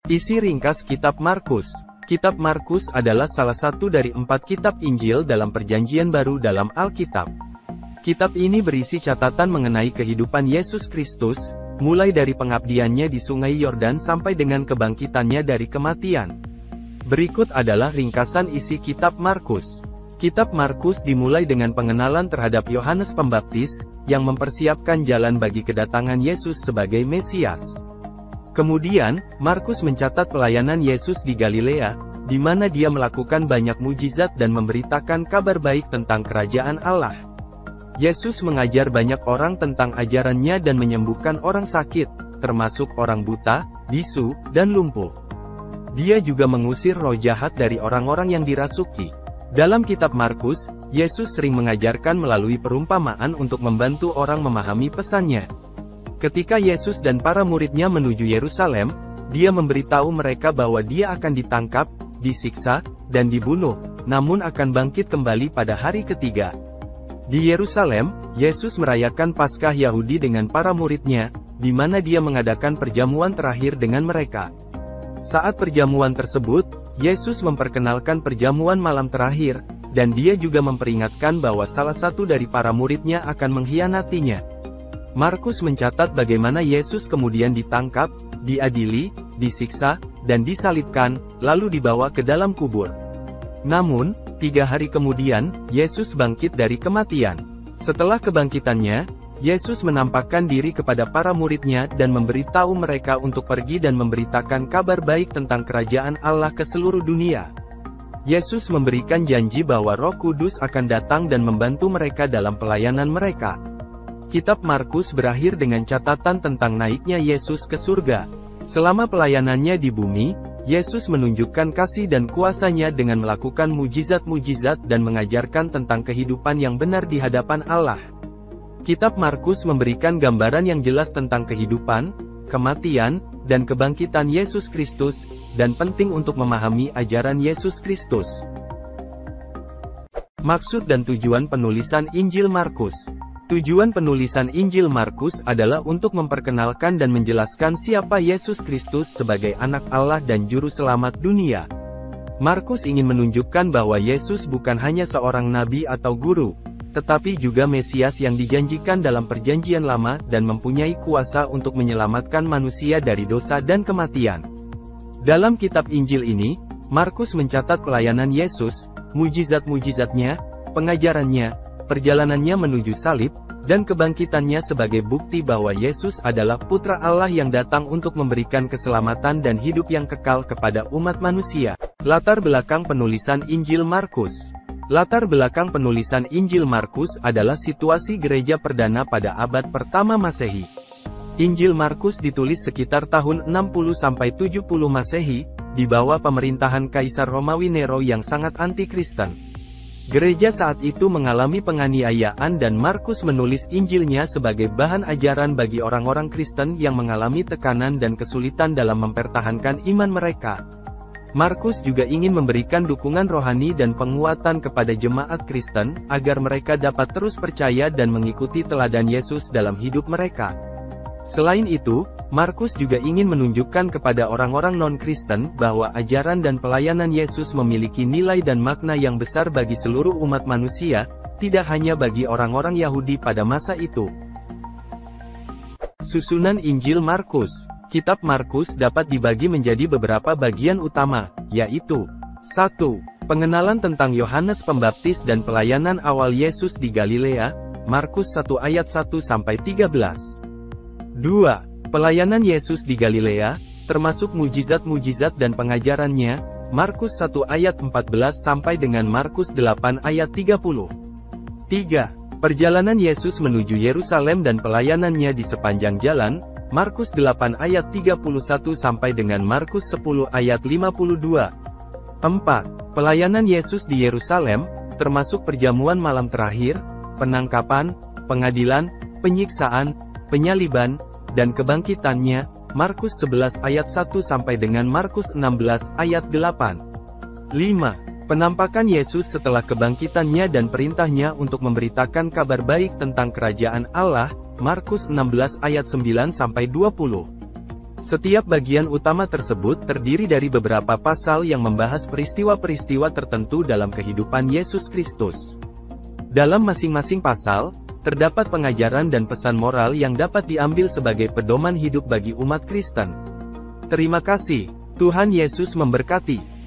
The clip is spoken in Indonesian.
Isi ringkas Kitab Markus. Kitab Markus adalah salah satu dari 4 kitab Injil dalam Perjanjian Baru dalam Alkitab. Kitab ini berisi catatan mengenai kehidupan Yesus Kristus, mulai dari pengabdiannya di Sungai Yordan sampai dengan kebangkitannya dari kematian. Berikut adalah ringkasan isi Kitab Markus. Kitab Markus dimulai dengan pengenalan terhadap Yohanes Pembaptis, yang mempersiapkan jalan bagi kedatangan Yesus sebagai Mesias. Kemudian, Markus mencatat pelayanan Yesus di Galilea, di mana dia melakukan banyak mujizat dan memberitakan kabar baik tentang kerajaan Allah. Yesus mengajar banyak orang tentang ajarannya dan menyembuhkan orang sakit, termasuk orang buta, bisu, dan lumpuh. Dia juga mengusir roh jahat dari orang-orang yang dirasuki. Dalam kitab Markus, Yesus sering mengajarkan melalui perumpamaan untuk membantu orang memahami pesannya. Ketika Yesus dan para muridnya menuju Yerusalem, dia memberitahu mereka bahwa dia akan ditangkap, disiksa, dan dibunuh, namun akan bangkit kembali pada hari ketiga. Di Yerusalem, Yesus merayakan Paskah Yahudi dengan para muridnya, di mana dia mengadakan perjamuan terakhir dengan mereka. Saat perjamuan tersebut, Yesus memperkenalkan perjamuan malam terakhir, dan dia juga memperingatkan bahwa salah satu dari para muridnya akan mengkhianatinya. Markus mencatat bagaimana Yesus kemudian ditangkap, diadili, disiksa, dan disalibkan, lalu dibawa ke dalam kubur. Namun, 3 hari kemudian, Yesus bangkit dari kematian. Setelah kebangkitannya, Yesus menampakkan diri kepada para muridnya dan memberitahu mereka untuk pergi dan memberitakan kabar baik tentang kerajaan Allah ke seluruh dunia. Yesus memberikan janji bahwa Roh Kudus akan datang dan membantu mereka dalam pelayanan mereka. Kitab Markus berakhir dengan catatan tentang naiknya Yesus ke surga. Selama pelayanannya di bumi, Yesus menunjukkan kasih dan kuasanya dengan melakukan mujizat-mujizat dan mengajarkan tentang kehidupan yang benar di hadapan Allah. Kitab Markus memberikan gambaran yang jelas tentang kehidupan, kematian, dan kebangkitan Yesus Kristus, dan penting untuk memahami ajaran Yesus Kristus. Maksud dan tujuan penulisan Injil Markus. Tujuan penulisan Injil Markus adalah untuk memperkenalkan dan menjelaskan siapa Yesus Kristus sebagai anak Allah dan juru selamat dunia. Markus ingin menunjukkan bahwa Yesus bukan hanya seorang nabi atau guru, tetapi juga Mesias yang dijanjikan dalam Perjanjian Lama dan mempunyai kuasa untuk menyelamatkan manusia dari dosa dan kematian. Dalam kitab Injil ini, Markus mencatat pelayanan Yesus, mujizat-mujizatnya, pengajarannya, perjalanannya menuju salib, dan kebangkitannya sebagai bukti bahwa Yesus adalah Putra Allah yang datang untuk memberikan keselamatan dan hidup yang kekal kepada umat manusia. Latar belakang penulisan Injil Markus. Latar belakang penulisan Injil Markus adalah situasi gereja perdana pada abad pertama Masehi. Injil Markus ditulis sekitar tahun 60-70 Masehi, di bawah pemerintahan Kaisar Romawi Nero yang sangat anti-Kristen. Gereja saat itu mengalami penganiayaan dan Markus menulis Injilnya sebagai bahan ajaran bagi orang-orang Kristen yang mengalami tekanan dan kesulitan dalam mempertahankan iman mereka. Markus juga ingin memberikan dukungan rohani dan penguatan kepada jemaat Kristen, agar mereka dapat terus percaya dan mengikuti teladan Yesus dalam hidup mereka. Selain itu, Markus juga ingin menunjukkan kepada orang-orang non-Kristen bahwa ajaran dan pelayanan Yesus memiliki nilai dan makna yang besar bagi seluruh umat manusia, tidak hanya bagi orang-orang Yahudi pada masa itu. Susunan Injil Markus. Kitab Markus dapat dibagi menjadi beberapa bagian utama, yaitu 1. Pengenalan tentang Yohanes Pembaptis dan pelayanan awal Yesus di Galilea, Markus 1 ayat 1-13. 2. Pelayanan Yesus di Galilea, termasuk mujizat-mujizat dan pengajarannya, Markus 1 ayat 14 sampai dengan Markus 8 ayat 30. 3. Perjalanan Yesus menuju Yerusalem dan pelayanannya di sepanjang jalan, Markus 8 ayat 31 sampai dengan Markus 10 ayat 52. 4. Pelayanan Yesus di Yerusalem, termasuk perjamuan malam terakhir, penangkapan, pengadilan, penyiksaan, penyaliban, dan kebangkitannya, Markus 11 ayat 1 sampai dengan Markus 16 ayat 8. 5. Penampakan Yesus setelah kebangkitannya dan perintahnya untuk memberitakan kabar baik tentang kerajaan Allah, Markus 16 ayat 9 sampai 20. Setiap bagian utama tersebut terdiri dari beberapa pasal yang membahas peristiwa-peristiwa tertentu dalam kehidupan Yesus Kristus. Dalam masing-masing pasal, terdapat pengajaran dan pesan moral yang dapat diambil sebagai pedoman hidup bagi umat Kristen. Terima kasih. Tuhan Yesus memberkati.